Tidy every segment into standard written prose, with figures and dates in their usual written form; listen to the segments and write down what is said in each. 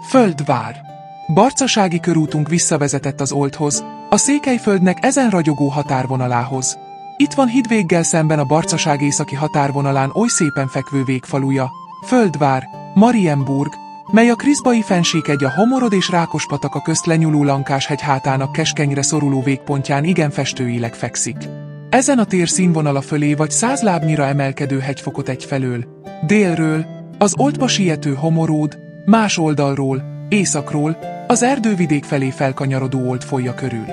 Földvár. Barcasági körútunk visszavezetett az Oldhoz, a Székelyföldnek ezen ragyogó határvonalához. Itt van Hidvéggel szemben a Barcaság északi határvonalán oly szépen fekvő végfaluja, Földvár, Marienburg, mely a Kriszbai fennsík a Homorod és Rákospataka közt lenyúló Lankás-hegy hátának keskenyre szoruló végpontján igen festőileg fekszik. Ezen a tér színvonala fölé vagy 100 lábnyira emelkedő hegyfokot egyfelől, délről, az Oldba siető Homoród, más oldalról, északról, az erdővidék felé felkanyarodó Old folyja körül.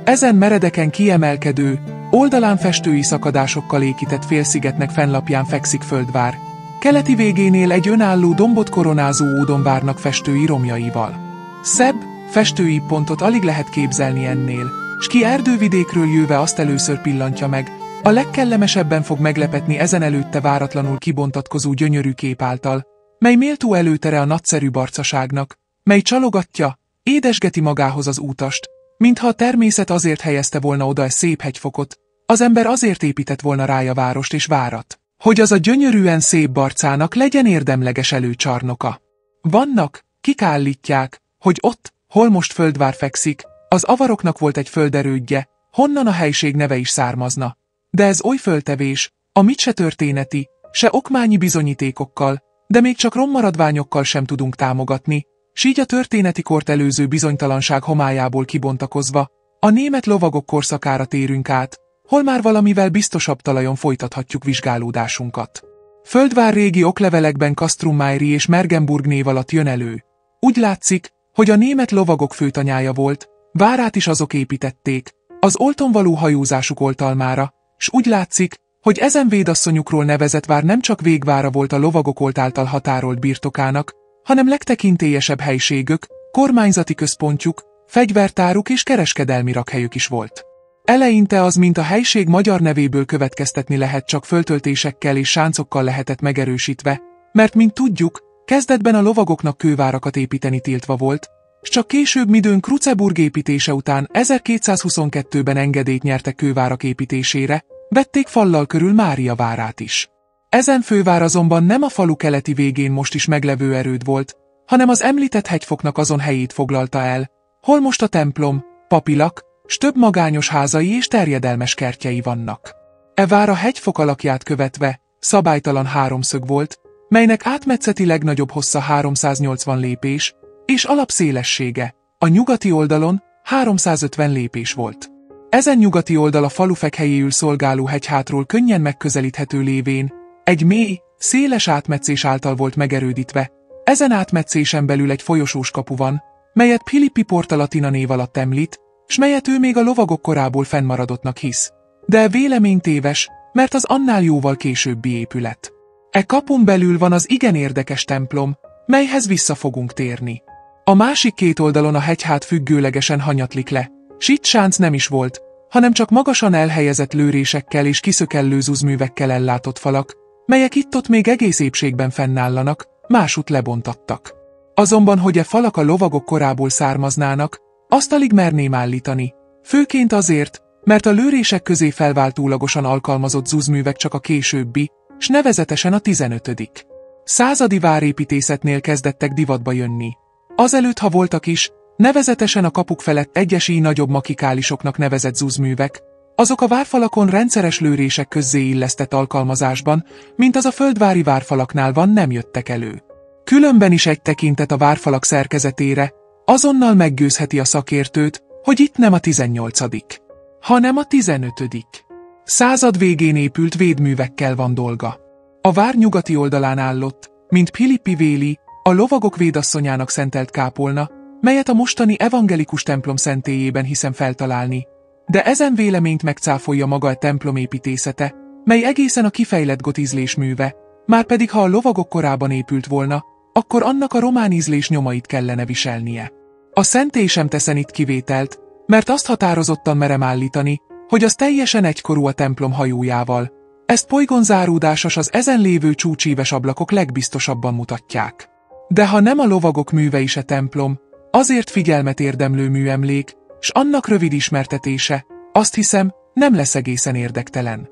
Ezen meredeken kiemelkedő, oldalán festői szakadásokkal ékített félszigetnek fennlapján fekszik Földvár. Keleti végénél egy önálló dombot koronázó ódon várnak festői romjaival. Szebb, festői pontot alig lehet képzelni ennél, s ki erdővidékről jöve azt először pillantja meg, a legkellemesebben fog meglepetni ezen előtte váratlanul kibontatkozó gyönyörű kép által, mely méltó előtere a nagyszerű barcaságnak, mely csalogatja, édesgeti magához az útast, mintha a természet azért helyezte volna oda egy szép hegyfokot, az ember azért épített volna rája várost és várat, hogy az a gyönyörűen szép barcának legyen érdemleges előcsarnoka. Vannak, kik állítják, hogy ott, hol most Földvár fekszik, az avaroknak volt egy földerődje, honnan a helység neve is származna. De ez oly föltevés, amit se történeti, se okmányi bizonyítékokkal, de még csak rommaradványokkal sem tudunk támogatni, s így a történeti kort előző bizonytalanság homályából kibontakozva, a német lovagok korszakára térünk át, hol már valamivel biztosabb talajon folytathatjuk vizsgálódásunkat. Földvár régi oklevelekben Kastrummájri és Mergenburg név alatt jön elő. Úgy látszik, hogy a német lovagok főtanyája volt, várát is azok építették, az Olton való hajózásuk oltalmára, s úgy látszik, hogy ezen védasszonyukról nevezett vár nem csak végvára volt a lovagok Olt által határolt birtokának, hanem legtekintélyesebb helységük, kormányzati központjuk, fegyvertáruk és kereskedelmi rakhelyük is volt. Eleinte az, mint a helység magyar nevéből következtetni lehet, csak föltöltésekkel és sáncokkal lehetett megerősítve, mert mint tudjuk, kezdetben a lovagoknak kővárakat építeni tiltva volt, s csak később midőn Kruceburg építése után 1222-ben engedélyt nyertek kővárak építésére, vették fallal körül Mária várát is. Ezen fővár azonban nem a falu keleti végén most is meglevő erőd volt, hanem az említett hegyfoknak azon helyét foglalta el, hol most a templom, papilak, s több magányos házai és terjedelmes kertjei vannak. E vár a hegyfok alakját követve szabálytalan háromszög volt, melynek átmetszeti legnagyobb hossza 380 lépés, és alapszélessége a nyugati oldalon 350 lépés volt. Ezen nyugati oldal a falu fekhelyéül szolgáló hegyhátról könnyen megközelíthető lévén, egy mély, széles átmetszés által volt megerődítve, ezen átmetszésen belül egy folyosós kapu van, melyet Pilippi Porta Latina név alatt említ, s melyet ő még a lovagok korából fennmaradottnak hisz. De vélemény téves, mert az annál jóval későbbi épület. E kapun belül van az igen érdekes templom, melyhez vissza fogunk térni. A másik két oldalon a hegyhát függőlegesen hanyatlik le, s itt sánc nem is volt, hanem csak magasan elhelyezett lőrésekkel és kiszökellő zuzművekkel ellátott falak, melyek itt-ott még egész épségben fennállanak, másút lebontattak. Azonban, hogy e falak a lovagok korából származnának, azt alig merném állítani, főként azért, mert a lőrések közé felváltólagosan alkalmazott zuzművek csak a későbbi, s nevezetesen a 15. századi várépítészetnél kezdettek divatba jönni. Azelőtt, ha voltak is, nevezetesen a kapuk felett egyes nagyobb makikálisoknak nevezett zuzművek, azok a várfalakon rendszeres lőrések közzé illesztett alkalmazásban, mint az a földvári várfalaknál van, nem jöttek elő. Különben is egy tekintet a várfalak szerkezetére azonnal meggyőzheti a szakértőt, hogy itt nem a 18., hanem a 15. század végén épült védművekkel van dolga. A vár nyugati oldalán állott, mint Pilippi véli, a lovagok védasszonyának szentelt kápolna, melyet a mostani evangelikus templom szentélyében hiszem feltalálni. De ezen véleményt megcáfolja maga a templom építészete, mely egészen a kifejlett gotízlés műve, márpedig ha a lovagok korában épült volna, akkor annak a román ízlés nyomait kellene viselnie. A szentély sem teszen itt kivételt, mert azt határozottan merem állítani, hogy az teljesen egykorú a templom hajójával. Ezt polygonzáródásos az ezen lévő csúcsíves ablakok legbiztosabban mutatják. De ha nem a lovagok műve is a templom, azért figyelmet érdemlő műemlék, s annak rövid ismertetése, azt hiszem, nem lesz egészen érdektelen.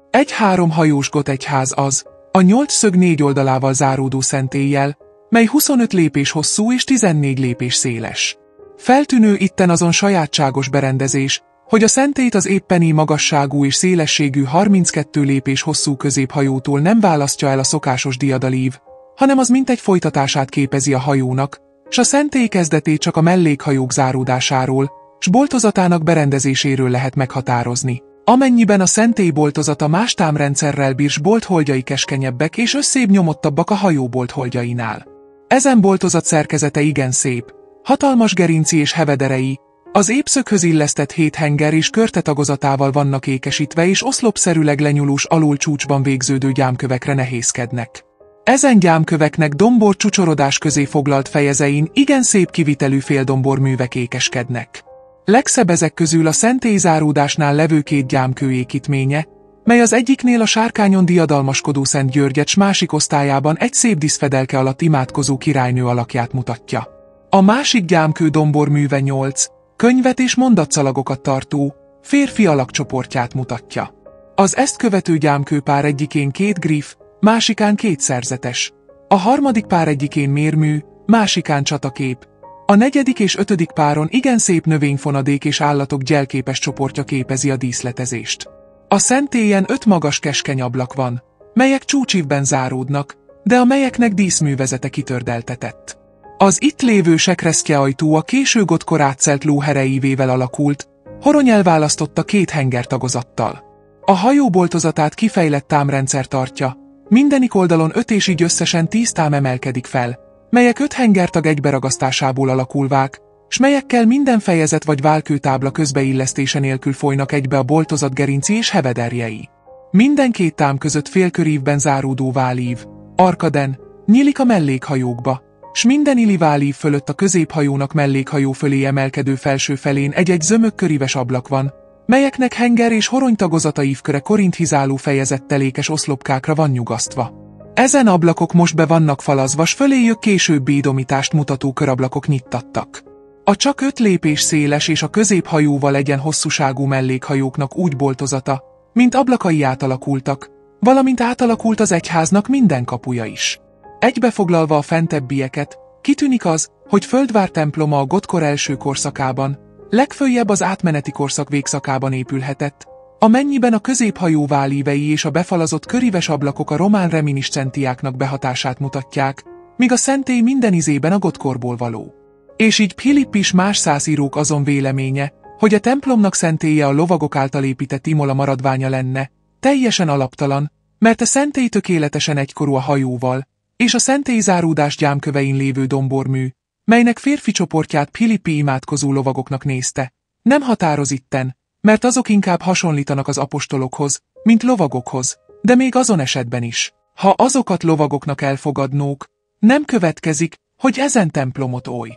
Egy 3 hajós gotegyház az, a 8 szög 4 oldalával záródó szentéllyel, mely 25 lépés hosszú és 14 lépés széles. Feltűnő itten azon sajátságos berendezés, hogy a szentélyt az éppen így magasságú és szélességű 32 lépés hosszú középhajótól nem választja el a szokásos diadalív, hanem az mintegy folytatását képezi a hajónak, s a szentély kezdetét csak a mellékhajók záródásáról, s boltozatának berendezéséről lehet meghatározni. Amennyiben a szentély boltozata más támrendszerrel bír, s boltholdjai keskenyebbek és összébb nyomottabbak a hajó boltholdjainál. Ezen boltozat szerkezete igen szép, hatalmas gerinci és hevederei, az épszöghöz illesztett 7 henger és körte tagozatával vannak ékesítve és oszlopszerűleg lenyulós alul csúcsban végződő gyámkövekre nehézkednek. Ezen gyámköveknek dombor csúcsorodás közé foglalt fejezein igen szép kivitelű féldombor művek ékeskednek. Legszebb ezek közül a szentélyzáródásnál levő 2 gyámkő ékítménye, mely az egyiknél a sárkányon diadalmaskodó Szent Györgyet, s másik osztályában egy szép díszfedelke alatt imádkozó királynő alakját mutatja. A másik gyámkő dombor műve 8 könyvet és mondatszalagokat tartó férfi alakcsoportját mutatja. Az ezt követő gyámkőpár egyikén 2 griff, másikán 2 szerzetes. A harmadik pár egyikén mérmű, másikán csatakép. A negyedik és 5. páron igen szép növényfonadék és állatok gyelképes csoportja képezi a díszletezést. A szentélyen 5 magas keskeny ablak van, melyek csúcsívben záródnak, de amelyeknek díszművezete kitördeltetett. Az itt lévő sekresztjeajtó a késő gotkor átszelt lóhereívével alakult, horony elválasztotta 2 henger tagozattal. A hajó boltozatát kifejlett támrendszer tartja, mindenik oldalon 5 és így összesen 10 tám emelkedik fel, melyek 5 hengertag egyberagasztásából alakulvák, s melyekkel minden fejezet vagy válkőtábla közbeillesztése nélkül folynak egybe a boltozat gerinci és hevederjei. Minden 2 tám között félkörívben záródó válív, arkaden, nyílik a mellékhajókba, s minden illi válív fölött a középhajónak mellékhajó fölé emelkedő felső felén egy-egy zömök köríves ablak van, melyeknek henger és horonytagozata ívköre korinthizáló fejezettelékes oszlopkákra van nyugasztva. Ezen ablakok most be vannak falazva, s föléjük későbbi idomítást mutató körablakok nyittattak. A csak 5 lépés széles és a középhajóval egyen hosszúságú mellékhajóknak úgy boltozata, mint ablakai átalakultak, valamint átalakult az egyháznak minden kapuja is. Egybefoglalva a fentebbieket, kitűnik az, hogy Földvár temploma a gottkor első korszakában, legföljebb az átmeneti korszak végszakában épülhetett, amennyiben a középhajó válívei és a befalazott köríves ablakok a román reminiscenciáknak behatását mutatják, míg a szentély minden izében a gottkorból való. És így Philipp is más százírók azon véleménye, hogy a templomnak szentélye a lovagok által épített Imola maradványa lenne, teljesen alaptalan, mert a szentély tökéletesen egykorú a hajóval, és a szentélyzáródás gyámkövein lévő dombormű, melynek férfi csoportját Philippi imádkozó lovagoknak nézte, nem határoz itten, mert azok inkább hasonlítanak az apostolokhoz, mint lovagokhoz, de még azon esetben is, ha azokat lovagoknak elfogadnók, nem következik, hogy ezen templomot oly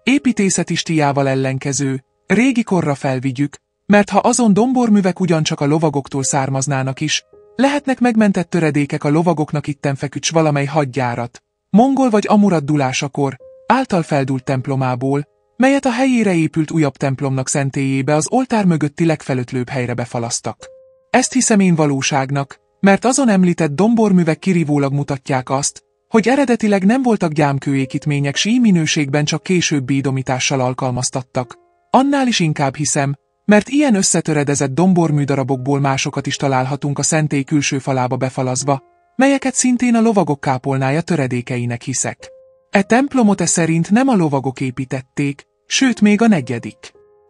építészeti stílával ellenkező, régi korra felvigyük, mert ha azon domborművek ugyancsak a lovagoktól származnának is, lehetnek megmentett töredékek a lovagoknak itten feküdt valamely hadjárat, mongol vagy amurat dulásakor, által feldúlt templomából, melyet a helyére épült újabb templomnak szentélyébe az oltár mögötti legfelötlőbb helyre befalasztak. Ezt hiszem én valóságnak, mert azon említett domborművek kirívólag mutatják azt, hogy eredetileg nem voltak gyámkőépítmények s így minőségben csak későbbi idomítással alkalmaztattak. Annál is inkább hiszem, mert ilyen összetöredezett domborműdarabokból másokat is találhatunk a szentély külső falába befalazva, melyeket szintén a lovagok kápolnája töredékeinek hiszek. E templomot szerint nem a lovagok építették, sőt még a 4.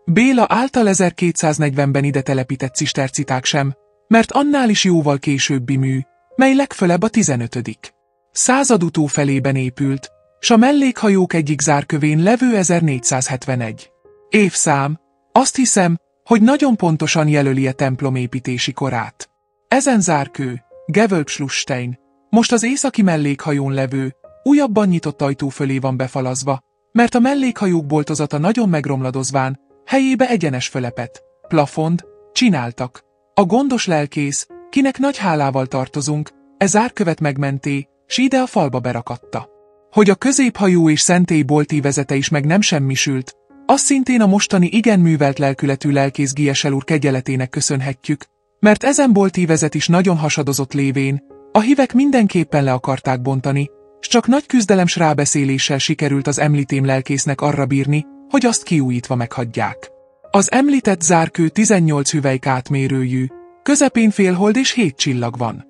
Béla által 1240-ben ide telepített ciszterciták sem, mert annál is jóval későbbi mű, mely legfölebb a 15. század utófelében épült, s a mellékhajók egyik zárkövén levő 1471. Évszám, azt hiszem, hogy nagyon pontosan jelöli a templom építési korát. Ezen zárkő, Gewölbschlussstein, most az északi mellékhajón levő, újabban nyitott ajtó fölé van befalazva, mert a mellékhajók boltozata nagyon megromladozván, helyébe egyenes fölepet, plafond, csináltak. A gondos lelkész, kinek nagy hálával tartozunk, zárkövet megmenté, s ide a falba berakatta. Hogy a középhajó és szentély boltívezete is meg nem semmisült, azt szintén a mostani igen művelt lelkületű lelkész Giesel úr kegyeletének köszönhetjük, mert ezen boltívezet is nagyon hasadozott lévén, a hívek mindenképpen le akarták bontani, s csak nagy küzdelem s rábeszéléssel sikerült az említém lelkésznek arra bírni, hogy azt kiújítva meghagyják. Az említett zárkő 18 hüvelyk átmérőjű, közepén félhold és 7 csillag van.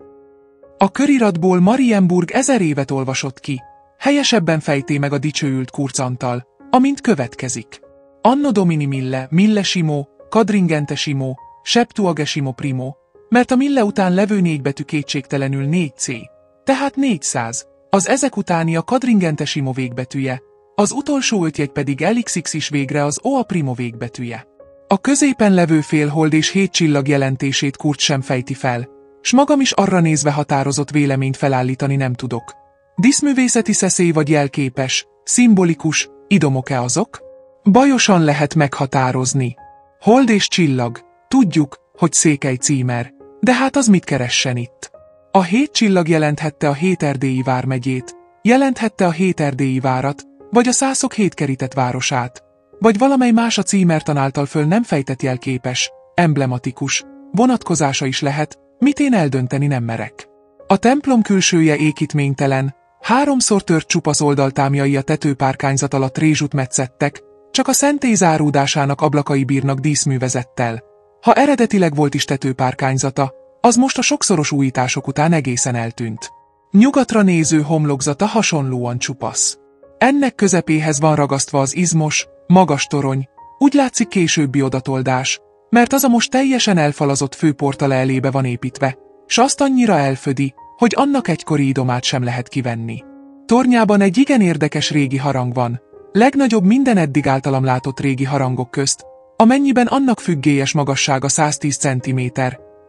A köriratból Marienburg 1000 évet olvasott ki, helyesebben fejté meg a dicsőült Kurz Antal, amint következik. Anno Domini millesimo, quadringentesimo, septuagesimo primo, mert a mille után levő 4 betű kétségtelenül 4C, tehát 400, az ezek utáni a quadringentesimo végbetűje, az utolsó 5 jegy pedig LXX is végre az O a primo végbetűje. A középen levő félhold és 7 csillag jelentését Kurz sem fejti fel, s magam is arra nézve határozott véleményt felállítani nem tudok. Díszművészeti szeszély vagy jelképes, szimbolikus, idomok-e azok? Bajosan lehet meghatározni. Hold és csillag, tudjuk, hogy Székely címer, de hát az mit keressen itt? A 7 csillag jelenthette a 7 erdélyi vármegyét, jelenthette a 7 erdélyi várat, vagy a szászok 7 kerített városát, vagy valamely más a címertan által föl nem fejtett jelképes, emblematikus, vonatkozása is lehet, mit én eldönteni nem merek. A templom külsője ékítménytelen, 3-szor tört csupasz oldaltámjai a tetőpárkányzat alatt rézsut metszettek, csak a szentély záródásának ablakai bírnak díszművezettel. Ha eredetileg volt is tetőpárkányzata, az most a sokszoros újítások után egészen eltűnt. Nyugatra néző homlokzata hasonlóan csupasz. Ennek közepéhez van ragasztva az izmos, magas torony, úgy látszik későbbi odatoldás, mert az a most teljesen elfalazott főportale elébe van építve, s azt annyira elfödi, hogy annak egykori idomát sem lehet kivenni. Tornyában egy igen érdekes régi harang van, legnagyobb minden eddig általam látott régi harangok közt, amennyiben annak függélyes magassága 110 cm,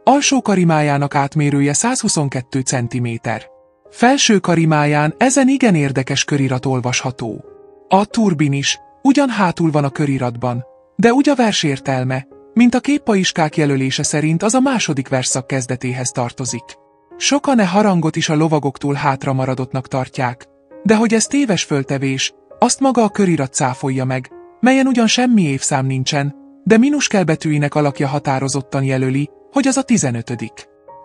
alsó karimájának átmérője 122 cm. Felső karimáján ezen igen érdekes körirat olvasható. A turbin is, ugyan hátul van a köriratban, de úgy a vers értelme, mint a képpaiskák jelölése szerint az a második versszak kezdetéhez tartozik. Sokan e harangot is a lovagoktól hátra maradottnak tartják, de hogy ez téves föltevés, azt maga a körirat cáfolja meg, melyen ugyan semmi évszám nincsen, de minuskel betűinek alakja határozottan jelöli, hogy az a 15.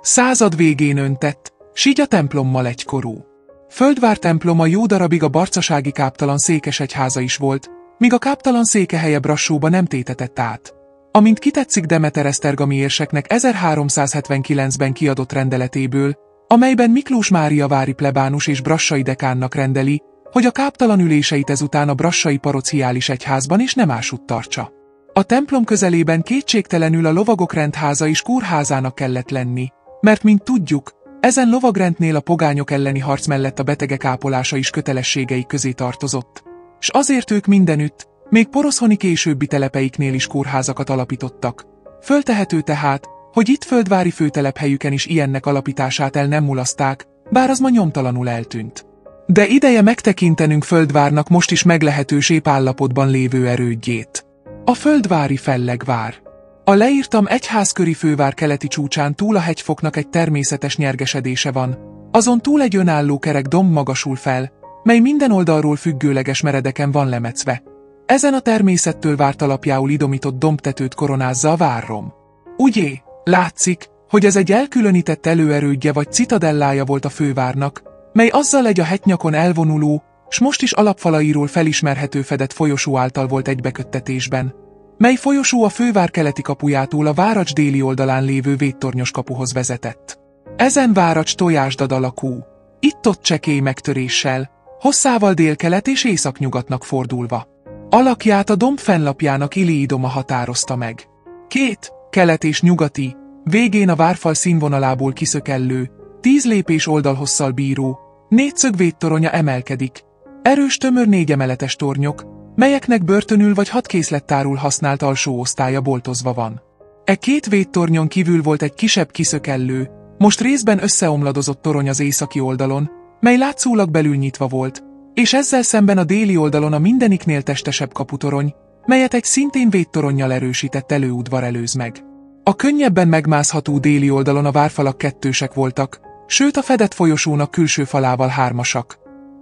század végén öntett, s így a templommal egykorú. Földvár temploma jó darabig a barcasági káptalan székesegyháza is volt, míg a káptalan székehelye Brassóba nem tétetett át. Amint kitetszik Demeter esztergami érseknek 1379-ben kiadott rendeletéből, amelyben Miklós Mária vári plebánus és brassai dekánnak rendeli, hogy a káptalan üléseit ezután a brassai parociális egyházban is nem másutt tartsa. A templom közelében kétségtelenül a lovagok rendháza és kórházának kellett lenni, mert mint tudjuk, ezen lovagrendnél a pogányok elleni harc mellett a betegek ápolása is kötelességei közé tartozott. S azért ők mindenütt, még poroszhoni későbbi telepeiknél is kórházakat alapítottak. Föltehető tehát, hogy itt földvári főtelephelyüken is ilyennek alapítását el nem mulaszták, bár az ma nyomtalanul eltűnt. De ideje megtekintenünk Földvárnak most is meglehetős épp állapotban lévő erődjét. A földvári Fellegvár. A leírtam egyházköri fővár keleti csúcsán túl a hegyfoknak egy természetes nyergesedése van, azon túl egy önálló kerek domb magasul fel, mely minden oldalról függőleges meredeken van lemecve. Ezen a természettől várt alapjául idomított dombtetőt koronázza a várrom. Ugye, látszik, hogy ez egy elkülönített előerődje vagy citadellája volt a fővárnak, mely azzal egy a hegynyakon elvonuló, s most is alapfalairól felismerhető fedett folyosó által volt egybeköttetésben, mely folyosó a fővár keleti kapujától a váracs déli oldalán lévő védtornyos kapuhoz vezetett. Ezen váracs tojásdad alakú, itt-ott csekély megtöréssel, hosszával délkelet és északnyugatnak fordulva. Alakját a domb fennlapjának Ili idoma határozta meg. 2, kelet és nyugati, végén a várfal színvonalából kiszökellő, 10 lépés oldalhosszal bíró, 4 szögvédtoronya emelkedik. Erős tömör 4 emeletes tornyok, melyeknek börtönül vagy hadkészlettárul használt alsó osztálya boltozva van. E 2 védtornyon kívül volt egy kisebb kiszökellő, most részben összeomladozott torony az északi oldalon, mely látszólag belül nyitva volt, és ezzel szemben a déli oldalon a mindeniknél testesebb kaputorony, melyet egy szintén védtoronnyal erősített előudvar előz meg. A könnyebben megmászható déli oldalon a várfalak kettősek voltak, sőt a fedett folyosónak külső falával 3-asak.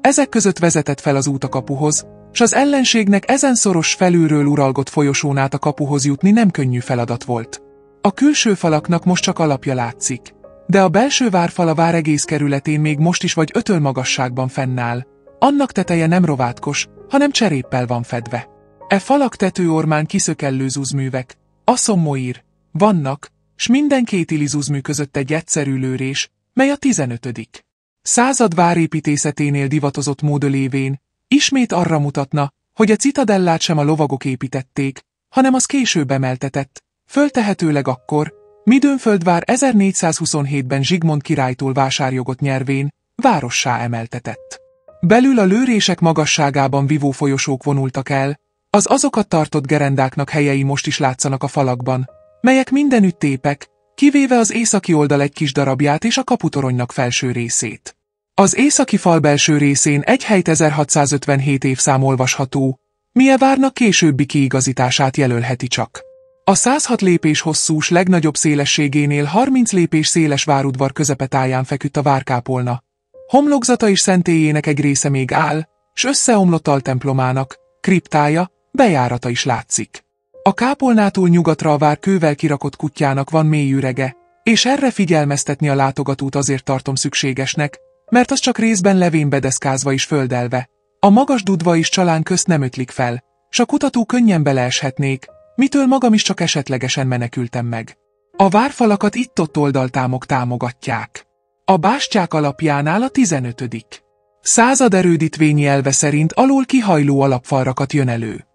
Ezek között vezetett fel az út a kapuhoz, s az ellenségnek ezen szoros felülről uralgott folyosón át a kapuhoz jutni nem könnyű feladat volt. A külső falaknak most csak alapja látszik, De a belső várfal a vár egész kerületén még most is vagy ötöl magasságban fennáll. Annak teteje nem rovátkos, hanem cseréppel van fedve. E falak tetőormán kiszökellő zuzművek, asszommoír, vannak, s minden két ilizuzmű között egy egyszerű lőrés, mely a 15. század várépítészeténél divatozott mód lévén, ismét arra mutatna, hogy a citadellát sem a lovagok építették, hanem az később emeltetett, föltehetőleg akkor, midőn Földvár 1427-ben Zsigmond királytól vásárjogot nyervén, várossá emeltetett. Belül a lőrések magasságában vívó folyosók vonultak el, az azokat tartott gerendáknak helyei most is látszanak a falakban, melyek mindenütt tépek, kivéve az északi oldal egy kis darabját és a kaputoronynak felső részét. Az északi fal belső részén egy helyt 1657 évszám olvasható, mie várnak későbbi kiigazítását jelölheti csak. A 106 lépés hosszús legnagyobb szélességénél 30 lépés széles várudvar közepetáján feküdt a várkápolna. Homlokzata és szentélyének egy része még áll, s összeomlott altemplomának, kriptája, bejárata is látszik. A kápolnától nyugatra a vár kővel kirakott kutyának van mély ürege, és erre figyelmeztetni a látogatót azért tartom szükségesnek, mert az csak részben levénbe deszkázva is földelve. A magas dudva is csalán közt nem ötlik fel, s a kutató könnyen beleeshetnék, mitől magam is csak esetlegesen menekültem meg. A várfalakat itt-ott oldaltámok támogatják. A bástyák alapjánál a 15. század erődítvényi elve szerint alól kihajló alapfalrakat jön elő.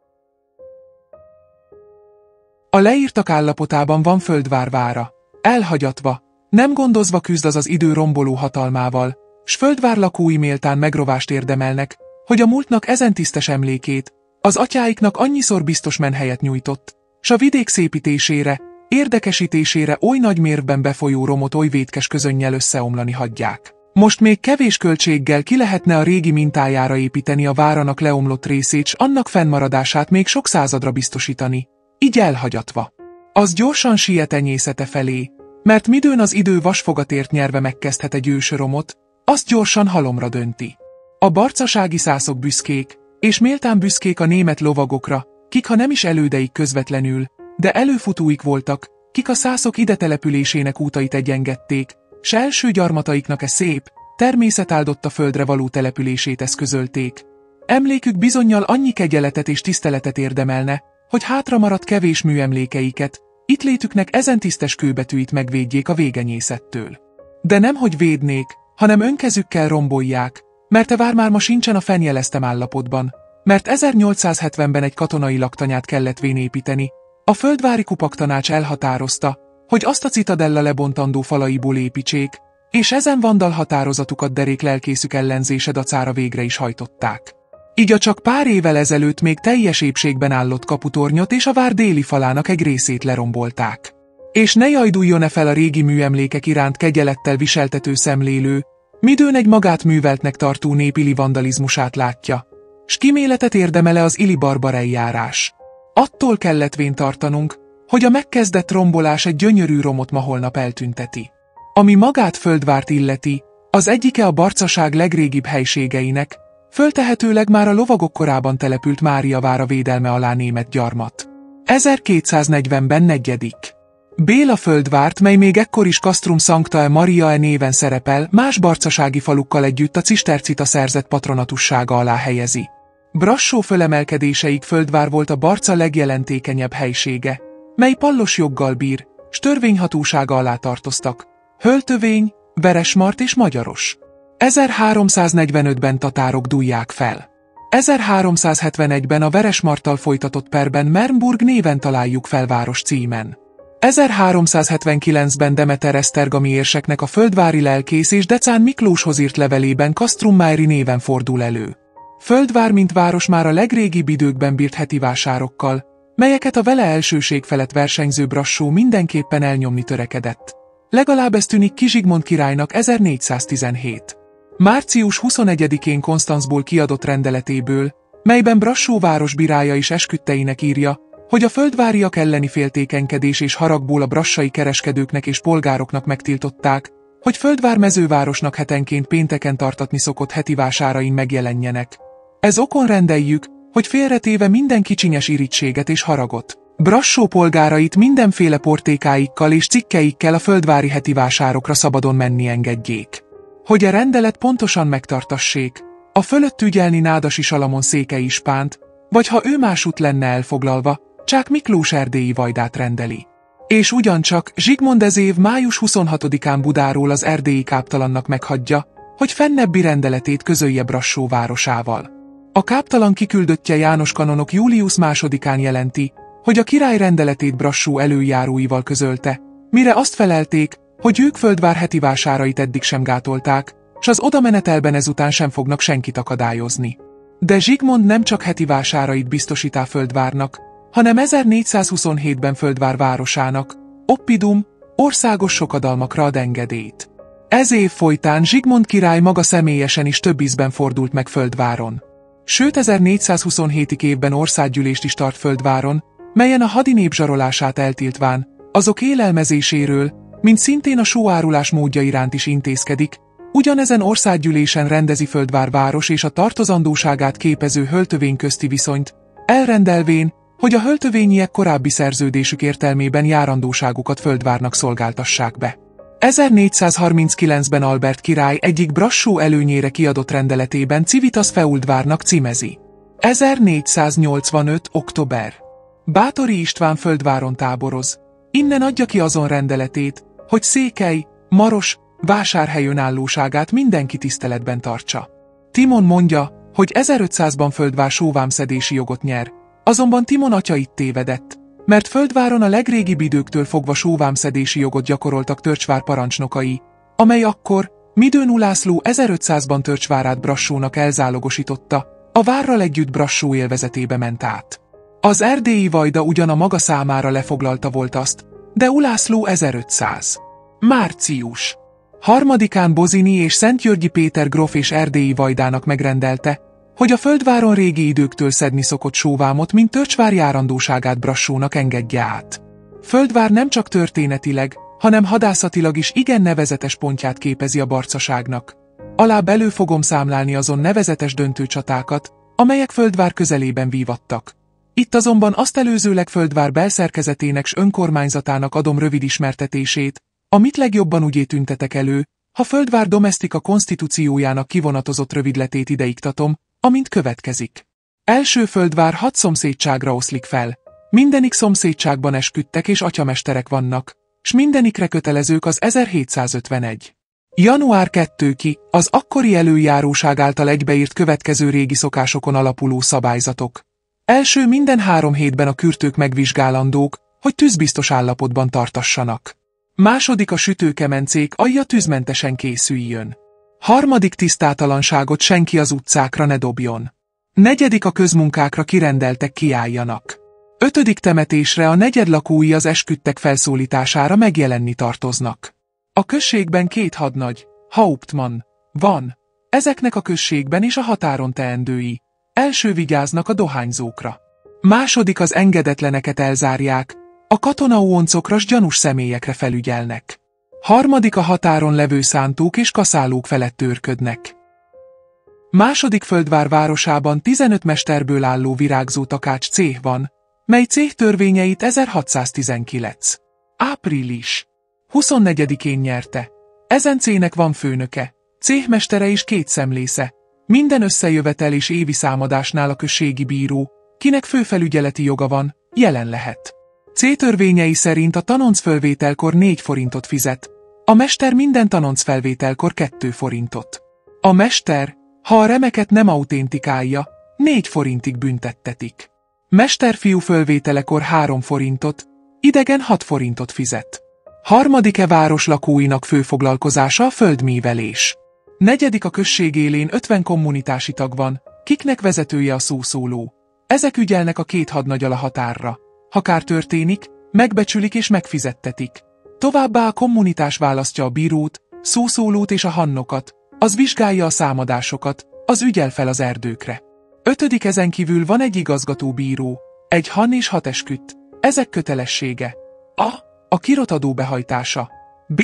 A leírtak állapotában van Földvár vára, elhagyatva, nem gondozva küzd az idő romboló hatalmával, s Földvár lakói méltán megrovást érdemelnek, hogy a múltnak ezen tisztes emlékét, az atyáiknak annyiszor biztos menhelyet nyújtott, s a vidék szépítésére, érdekesítésére oly nagy mérvben befolyó romot oly vétkes közönnyel összeomlani hagyják. Most még kevés költséggel ki lehetne a régi mintájára építeni a váranak leomlott részét, s annak fennmaradását még sok századra biztosítani, így elhagyatva. Az gyorsan siet enyészete felé, mert midőn az idő vasfogatért nyerve megkezdhet egy ősöromot, azt gyorsan halomra dönti. A barcasági szászok büszkék, és méltán büszkék a német lovagokra, kik ha nem is elődeik közvetlenül, de előfutóik voltak, kik a szászok ide településének útait egyengették, s első gyarmataiknak szép, természetáldotta földre való települését eszközölték. Emlékük bizonnyal annyi kegyeletet és tiszteletet érdemelne, hogy hátra maradt kevés műemlékeiket, itt létüknek ezen tisztes kőbetűit megvédjék a végenyészettől. De nemhogy védnék, hanem önkezükkel rombolják, mert vár már ma sincsen a fennjeleztem állapotban, mert 1870-ben egy katonai laktanyát kellett építeni, a Földvári Kupaktanács elhatározta, hogy azt a citadella lebontandó falaiból építsék, és ezen vandal határozatukat derék lelkészük ellenzése dacára végre is hajtották. Így a csak pár évvel ezelőtt még teljes épségben állott kaputornyot és a vár déli falának egy részét lerombolták. És ne jajduljon fel a régi műemlékek iránt kegyelettel viseltető szemlélő, midőn egy magát műveltnek tartó népili vandalizmusát látja, s kiméletet érdemele az ili barbareljárás. Attól kellett vén tartanunk, hogy a megkezdett rombolás egy gyönyörű romot ma holnap eltünteti. Ami magát Földvárt illeti, az egyike a barcaság legrégibb helységeinek, föltehetőleg már a lovagok korában települt Máriavára védelme alá német gyarmat. 1240-ben 4. Béla Földvárt, mely még ekkor is Castrum Sanctae Mariae néven szerepel, más barcasági falukkal együtt a cisztercita szerzett patronatussága alá helyezi. Brassó fölemelkedéseig Földvár volt a Barca legjelentékenyebb helysége, mely pallos joggal bír, s törvényhatósága alá tartoztak Höltövény, Veresmart és Magyaros. 1345-ben tatárok dúlják fel. 1371-ben a Veresmarttal folytatott perben Mernburg néven találjuk fel város címen. 1379-ben Demeter esztergami érseknek a földvári lelkész és Decán Miklóshoz írt levelében Castrum-Mári néven fordul elő. Földvár mint város már a legrégibb időkben bírt heti vásárokkal, melyeket a vele elsőség felett versenyző Brassó mindenképpen elnyomni törekedett. Legalább ez tűnik ki Zsigmond királynak 1417. Március 21-én Konstanzból kiadott rendeletéből, melyben Brassó városbírálya is esküdteinek írja, hogy a földváriak elleni féltékenykedés és haragból a brassai kereskedőknek és polgároknak megtiltották, hogy Földvár mezővárosnak hetenként pénteken tartatni szokott heti vásárain megjelenjenek. Ez okon rendeljük, hogy félretéve minden kicsinyes irítséget és haragot, Brassó polgárait mindenféle portékáikkal és cikkeikkel a földvári heti vásárokra szabadon menni engedjék. Hogy a rendelet pontosan megtartassék, a fölött ügyelni Nádasi Salamon székely ispánt, vagy ha ő másút lenne elfoglalva, Csák Miklós erdélyi vajdát rendeli. És ugyancsak Zsigmond ez év május 26-án Budáról az erdélyi káptalannak meghagyja, hogy fennebbi rendeletét közölje Brassó városával. A káptalan kiküldöttje János kanonok július 2-án jelenti, hogy a király rendeletét Brassó előjáróival közölte, mire azt felelték, hogy ők Földvár heti vásárait eddig sem gátolták, s az odamenetelben ezután sem fognak senkit akadályozni. De Zsigmond nem csak heti vásárait biztosítá Földvárnak, hanem 1427-ben Földvár városának, oppidum, országos sokadalmakra ad engedélyt. Ez év folytán Zsigmond király maga személyesen is több ízben fordult meg Földváron. Sőt 1427. évben országgyűlést is tart Földváron, melyen a hadinép zsarolását eltiltván, azok élelmezéséről, mint szintén a sóárulás módja iránt is intézkedik, ugyanezen országgyűlésen rendezi Földvár város és a tartozandóságát képező höltövény közti viszonyt, elrendelvén, hogy a höltövényiek korábbi szerződésük értelmében járandóságukat Földvárnak szolgáltassák be. 1439-ben Albert király egyik Brassó előnyére kiadott rendeletében Civitas Feuldvárnak címezi. 1485. október. Báthori István Földváron táboroz. Innen adja ki azon rendeletét, hogy Székely, Maros, vásárhely önállóságát mindenki tiszteletben tartsa. Timon mondja, hogy 1500-ban Földvár sóvámszedési jogot nyer, azonban Timon atya itt tévedett, mert Földváron a legrégibb időktől fogva sóvámszedési jogot gyakoroltak Törcsvár parancsnokai, amely akkor, midőn Ulászló 1500-ban Törcsvárát Brassónak elzálogosította, a várral együtt Brassó élvezetébe ment át. Az erdélyi vajda ugyan a maga számára lefoglalta volt azt, de Ulászló 1500. Március. 3-án Bozini és Szentgyörgyi Péter gróf és erdélyi vajdának megrendelte, hogy a Földváron régi időktől szedni szokott sóvámot, mint Törcsvár járandóságát Brassónak engedje át. Földvár nem csak történetileg, hanem hadászatilag is igen nevezetes pontját képezi a barcaságnak. Alább elő fogom számlálni azon nevezetes döntőcsatákat, amelyek Földvár közelében vívattak. Itt azonban azt előzőleg Földvár belszerkezetének s önkormányzatának adom rövid ismertetését, amit legjobban úgy tüntetek elő, ha Földvár domestika konstitúciójának kivonatozott rövidletét ideiktatom, amint következik. Első Földvár 6 szomszédságra oszlik fel. Mindenik szomszédságban esküdtek és atyamesterek vannak, s mindenikre kötelezők az 1751. Január 2 ki, az akkori előjáróság által egybeírt következő régi szokásokon alapuló szabályzatok. Első minden 3 hétben a kürtők megvizsgálandók, hogy tűzbiztos állapotban tartassanak. Második a sütőkemencék alja tűzmentesen készüljön. Harmadik tisztátalanságot senki az utcákra ne dobjon. Negyedik a közmunkákra kirendeltek kiálljanak. Ötödik temetésre a negyedlakói az esküdtek felszólítására megjelenni tartoznak. A községben 2 hadnagy, hauptmann, van. Ezeknek a községben és a határon teendői. Első vigyáznak a dohányzókra. Második az engedetleneket elzárják, a katonaóoncokra s gyanús személyekre felügyelnek. Harmadik a határon levő szántók és kaszálók felett őrködnek. Második Földvár városában 15 mesterből álló virágzó takács céh van, mely céh törvényeit 1619. április 24-én nyerte. Ezen céhnek van főnöke, céhmestere és 2 szemlésze. Minden összejövetel és évi számadásnál a községi bíró, kinek főfelügyeleti joga van, jelen lehet. C-törvényei szerint a tanoncfölvételkor 4 forintot fizet, a mester minden tanoncfelvételkor 2 forintot. A mester, ha a remeket nem autentikálja, 4 forintig büntettetik. Mesterfiú fölvételekor 3 forintot, idegen 6 forintot fizet. Harmadik város lakóinak főfoglalkozása a földmívelés. Negyedik a község élén 50 kommunitási tag van, kiknek vezetője a szószóló. Ezek ügyelnek a 2 hadnaggyal a határra. Ha kár történik, megbecsülik és megfizettetik. Továbbá a kommunitás választja a bírót, szószólót és a hannokat, az vizsgálja a számadásokat, az ügyel fel az erdőkre. Ötödik ezen kívül van egy igazgatóbíró, egy han és 6 esküdt. Ezek kötelessége. A kirotadó behajtása. B.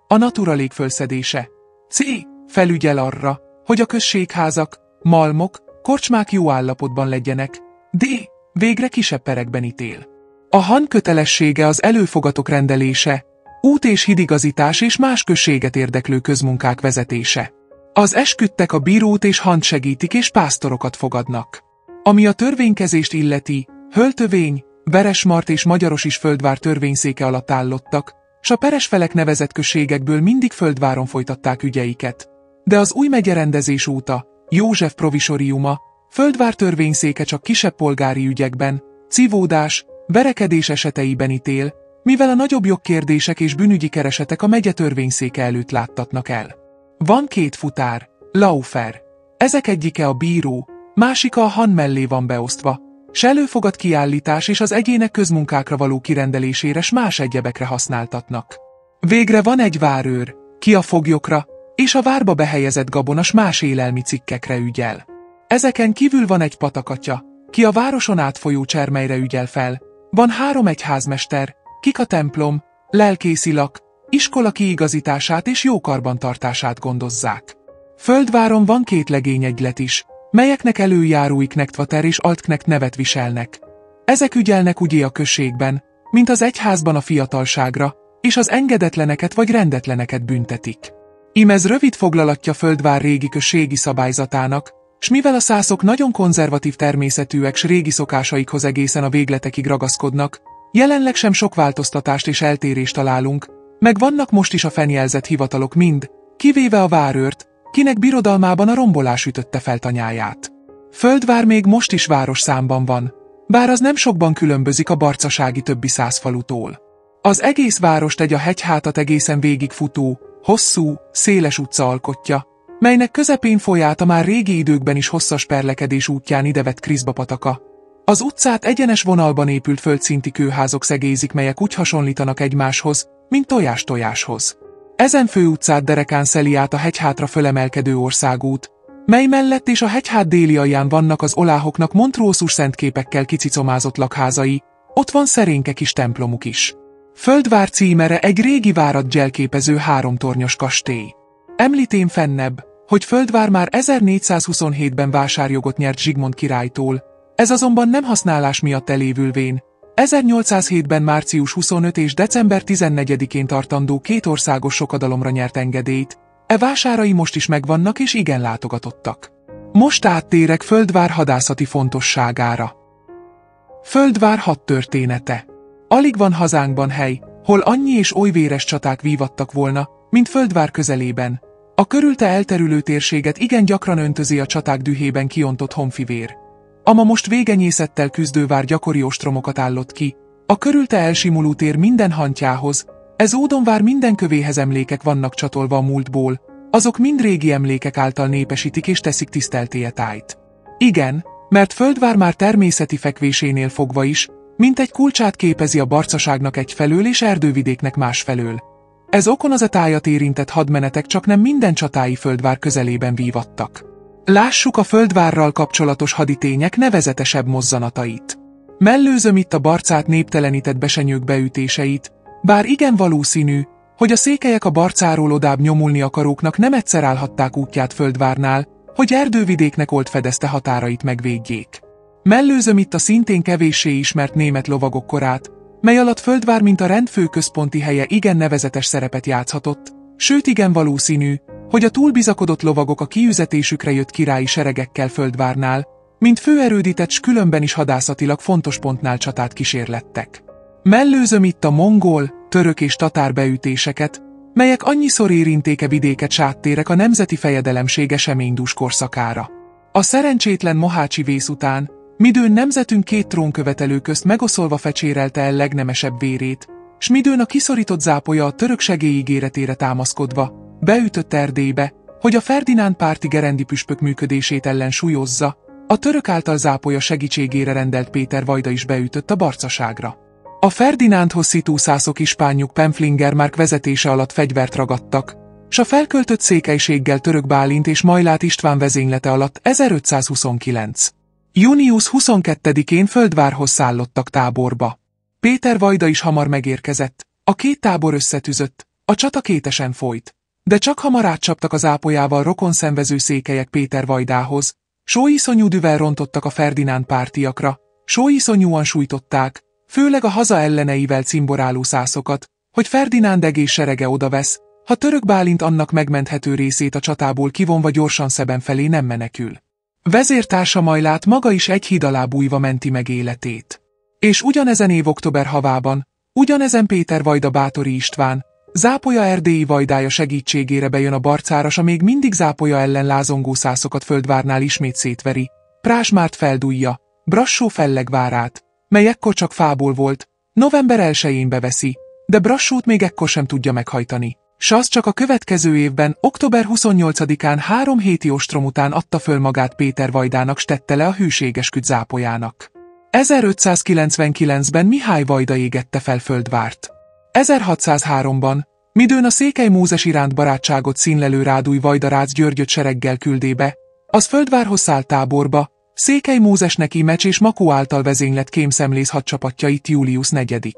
A naturalék fölszedése. C. Felügyel arra, hogy a községházak, malmok, korcsmák jó állapotban legyenek. D. Végre kisebb perekben ítél. A han kötelessége az előfogatok rendelése, út- és hidigazítás és más községet érdeklő közmunkák vezetése. Az esküdtek a bírót és hant segítik és pásztorokat fogadnak. Ami a törvénykezést illeti, Höltövény, Veresmart és Magyaros is Földvár törvényszéke alatt állottak, s a peres felek nevezett községekből mindig Földváron folytatták ügyeiket. De az új megyerendezés óta, József provisoriuma, Földvár törvényszéke csak kisebb polgári ügyekben, civódás, verekedés eseteiben ítél, mivel a nagyobb jogkérdések és bűnügyi keresetek a megye törvényszéke előtt láttatnak el. Van két futár, laufer. Ezek egyike a bíró, másika a han mellé van beosztva, s előfogad kiállítás és az egyének közmunkákra való kirendelésére s más egyebekre használtatnak. Végre van egy várőr, ki a foglyokra, és a várba behelyezett gabonas más élelmi cikkekre ügyel. Ezeken kívül van egy patakatya, ki a városon átfolyó csermelyre ügyel fel, van 3 egyházmester, kik a templom, lelkészilak, iskola kiigazítását és jó karbantartását gondozzák. Földváron van 2 legényegylet is, melyeknek előjárói Knechtvater és Altknecht nevet viselnek. Ezek ügyelnek ügyé a községben, mint az egyházban a fiatalságra, és az engedetleneket vagy rendetleneket büntetik. Imez rövid foglalatja Földvár régi községi szabályzatának, s mivel a szászok nagyon konzervatív természetűek s régi szokásaikhoz egészen a végletekig ragaszkodnak, jelenleg sem sok változtatást és eltérést találunk, meg vannak most is a fennjelzett hivatalok mind, kivéve a várőrt, kinek birodalmában a rombolás ütötte fel tanyáját. Földvár még most is város számban van, bár az nem sokban különbözik a barcasági többi százfalutól. Az egész várost egy a hegyhátat egészen végigfutó, hosszú, széles utca alkotja, melynek közepén folyát a már régi időkben is hosszas perlekedés útján idevett Kriszba pataka. Az utcát egyenes vonalban épült földszinti kőházok szegézik, melyek úgy hasonlítanak egymáshoz, mint tojás tojáshoz. Ezen főutcát derekán szeli át a hegyhátra fölemelkedő országút, mely mellett és a hegyhát déli alján vannak az oláhoknak montrózus szentképekkel kicicomázott lakházai, ott van szerénke kis templomuk is. Földvár címere egy régi várat jelképező 3 tornyos kastély. Említém fennebb, hogy Földvár már 1427-ben vásárjogot nyert Zsigmond királytól, ez azonban nem használás miatt elévülvén. 1807-ben március 25 és december 14-én tartandó 2 országos sokadalomra nyert engedélyt, e vásárai most is megvannak és igen látogatottak. Most áttérek Földvár hadászati fontosságára. Földvár hadtörténete. Alig van hazánkban hely, hol annyi és oly véres csaták vívattak volna, mint Földvár közelében. A körülte elterülő térséget igen gyakran öntözi a csaták dühében kiontott honfivér. A ma most végenyészettel küzdővár gyakori ostromokat állott ki, a körülte elsimuló tér minden hantjához, ez Ódonvár minden kövéhez emlékek vannak csatolva a múltból, azok mind régi emlékek által népesítik és teszik tisztelté tájt. Igen, mert Földvár már természeti fekvésénél fogva is, mint egy kulcsát képezi a barcaságnak egyfelől és erdővidéknek másfelől. Ez okon az a tájat érintett hadmenetek csak nem minden csatái Földvár közelében vívattak. Lássuk a Földvárral kapcsolatos haditények nevezetesebb mozzanatait. Mellőzöm itt a barcát néptelenített besenyők beütéseit, bár igen valószínű, hogy a székelyek a barcáról odább nyomulni akaróknak nem egyszer állhatták útját Földvárnál, hogy erdővidéknek olt fedezte határait megvédjék. Mellőzöm itt a szintén kevéssé ismert német lovagok korát, mely alatt Földvár mint a rendfő központi helye igen nevezetes szerepet játszhatott, sőt igen valószínű, hogy a túlbizakodott lovagok a kiüzetésükre jött királyi seregekkel Földvárnál, mint főerődített s különben is hadászatilag fontos pontnál csatát kísérlettek. Mellőzöm itt a mongol, török és tatár beütéseket, melyek annyiszor érintéke vidéket sáttérek a nemzeti fejedelemség eseménydús korszakára. A szerencsétlen mohácsi vész után, midőn nemzetünk 2 trónkövetelő közt megoszolva fecsérelte el legnemesebb vérét, s midőn a kiszorított zápolya a török segélyígéretére támaszkodva, beütött Erdélybe, hogy a Ferdinánd párti gerendi püspök működését ellensúlyozza, a török által zápolya segítségére rendelt Péter vajda is beütött a barcaságra. A Ferdinándhoz szitú szászok ispánjuk Pemflinger Márk vezetése alatt fegyvert ragadtak, s a felköltött székelységgel Török Bálint és Majlát István vezénylete alatt 1529. Június 22-én Földvárhoz szállottak táborba. Péter vajda is hamar megérkezett, a 2 tábor összetűzött, a csata kétesen folyt, de csak hamar átcsaptak az ápolyával rokonszenvező székelyek Péter vajdához, sóiszonyú düvel rontottak a Ferdinánd pártiakra, sóiszonyúan sújtották, főleg a haza elleneivel cimboráló szászokat, hogy Ferdinánd egész serege odavesz, ha Török Bálint annak megmenthető részét a csatából kivonva gyorsan Szeben felé nem menekül. Vezértársa Majlát maga is egy híd alá bújva menti meg életét. És ugyanezen év október havában, ugyanezen Péter vajda Báthori István, Zápolya erdélyi vajdája segítségére bejön a Barcára, s a még mindig Zápolya ellen lázongó szászokat Földvárnál ismét szétveri, Prázsmárt feldújja, Brassó Fellegvárát, mely ekkor csak fából volt, november 1-én beveszi, de Brassót még ekkor sem tudja meghajtani. S az csak a következő évben, október 28-án 3 héti ostrom után adta föl magát Péter vajdának, s tette le a hűségesküt Zápolyának. 1599-ben Mihály vajda égette fel Földvárt. 1603-ban, midőn a Székely Mózes iránt barátságot színlelő Rádúj vajda Rácz Györgyöt sereggel küldébe, az Földvárhoz szállt táborba, Székely Mózesnek Imecs és Makó által vezénylett kémszemlész hadcsapatjait Július 4.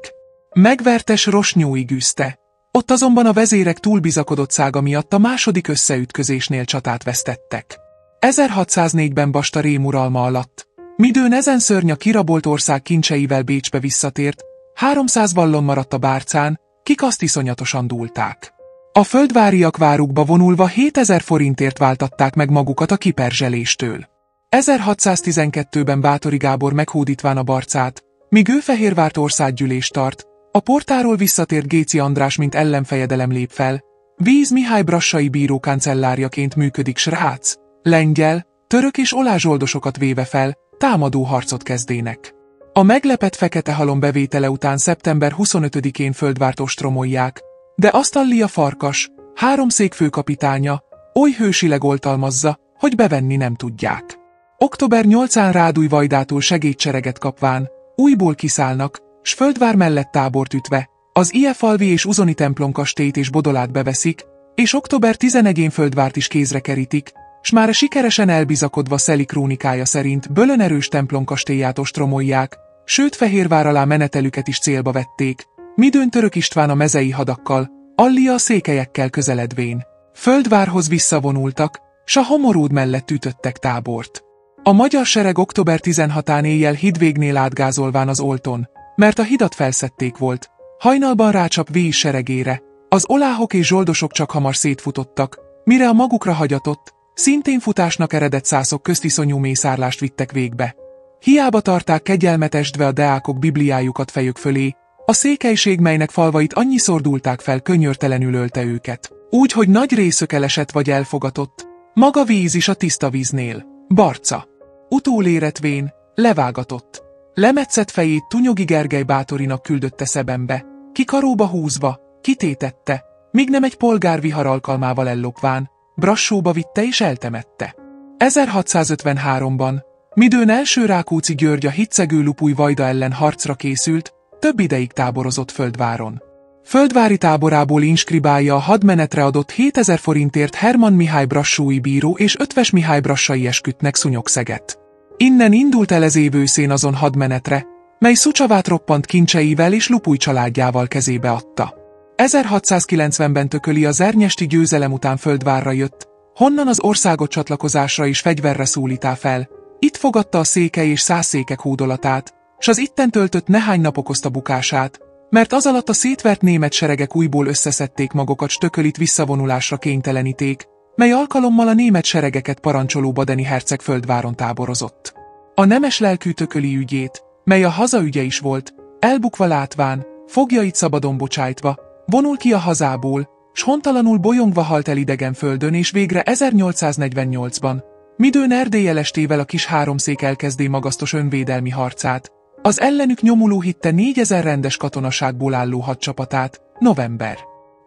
Megvertes Rosnyóig űzte. Ott azonban a vezérek túlbizakodottsága miatt a második összeütközésnél csatát vesztettek. 1604-ben Basta Rém uralma alatt, midőn ezen szörny a kirabolt ország kincseivel Bécsbe visszatért, 300 vallon maradt a Bárcán, kik azt iszonyatosan dúlták. A földváriak várukba vonulva 7000 forintért váltatták meg magukat a kiperzseléstől. 1612-ben Báthori Gábor meghódítván a Barcát, míg ő Fehérvárt országgyűlést tart, a portáról visszatért Géci András mint ellenfejedelem lép fel, Víz Mihály brassai bíró kancellárjaként működik, s Rác, lengyel, török és olá zsoldosokat véve fel, támadó harcot kezdének. A meglepett fekete halom bevétele után szeptember 25-én Földvárt ostromolják, de Asztallia Farkas, 3 szék főkapitánya, oly hősileg oltalmazza, hogy bevenni nem tudják. Október 8-án Rádúj vajdától segédsereget kapván, újból kiszállnak, s Földvár mellett tábort ütve, az Ilyefalvi és Uzoni templomkastélyt és Bodolát beveszik, és október 11-én Földvárt is kézre kerítik, s már sikeresen elbizakodva Szeli krónikája szerint Bölön erős templomkastélyát ostromolják, sőt Fehérvár alá menetelüket is célba vették, midőn Török István a mezei hadakkal, Allia a székelyekkel közeledvén Földvárhoz visszavonultak, s a Homoród mellett ütöttek tábort. A magyar sereg október 16-án éjjel Hidvégnél átgázolván az Olton, mert a hidat felszedték volt, hajnalban rácsap Víz seregére, az oláhok és zsoldosok csak hamar szétfutottak, mire a magukra hagyatott, szintén futásnak eredett szászok közt iszonyú mészárlást vittek végbe. Hiába tarták kegyelmetesdve a deákok bibliájukat fejük fölé, a székelység, melynek falvait annyiszor dúlták fel, könnyörtelenül ölte őket. Úgy, hogy nagy részük elesett vagy elfogatott, maga Víz is a tiszta víznél, Barca. Utóléretvén, levágatott. Lemetszett fejét Tunyogi Gergely Báthorinak küldötte Szebenbe, ki karóba húzva, kitétette, míg nem egy polgárvihar alkalmával ellopván, Brassóba vitte és eltemette. 1653-ban, midőn első Rákóczi György a hitszegő Lupúj vajda ellen harcra készült, több ideig táborozott Földváron. Földvári táborából inskribálja a hadmenetre adott 7000 forintért Hermann Mihály brassói bíró és Ötvös Mihály brassai eskütnek Szúnyogszeget. Innen indult el ez év őszén azon hadmenetre, mely Szucsavát roppant kincseivel és Lupúj családjával kezébe adta. 1690-ben Tököli az ernyesti győzelem után Földvárra jött, honnan az országot csatlakozásra és fegyverre szólítá fel. Itt fogadta a székely és szászszékek hódolatát, s az itten töltött nehány nap okozta bukását, mert az alatt a szétvert német seregek újból összeszedték magukat, s Tökölit visszavonulásra kényteleníték, mely alkalommal a német seregeket parancsoló Badeni herceg Földváron táborozott. A nemes lelkű Tököli ügyét, mely a hazaügye is volt, elbukva látván, fogjait szabadon bocsájtva, vonul ki a hazából, s hontalanul bolyongva halt el idegen földön, és végre 1848-ban, midőn Erdély elestével a kis háromszék elkezdé magasztos önvédelmi harcát, az ellenük nyomuló hitte 4000 rendes katonaságból álló hadcsapatát, november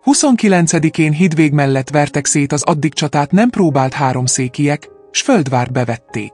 29-én Hidvég mellett vertek szét az addig csatát nem próbált háromszékiek, s Földvárt bevették.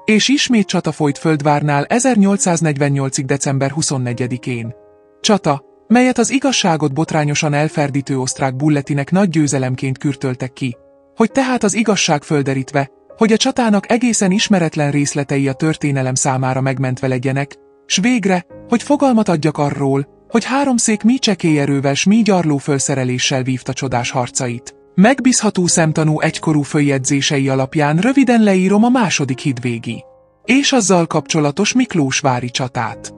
És ismét csata folyt Földvárnál 1848. december 24-én. Csata, melyet az igazságot botrányosan elferdítő osztrák bulletinek nagy győzelemként kürtöltek ki, hogy tehát az igazság földerítve, hogy a csatának egészen ismeretlen részletei a történelem számára megmentve legyenek, s végre, hogy fogalmat adjak arról, hogy háromszék mi csekély erővel s mi gyarló fölszereléssel vívta csodás harcait. Megbízható szemtanú egykorú följegyzései alapján röviden leírom a második hidvégi és azzal kapcsolatos miklósvári csatát.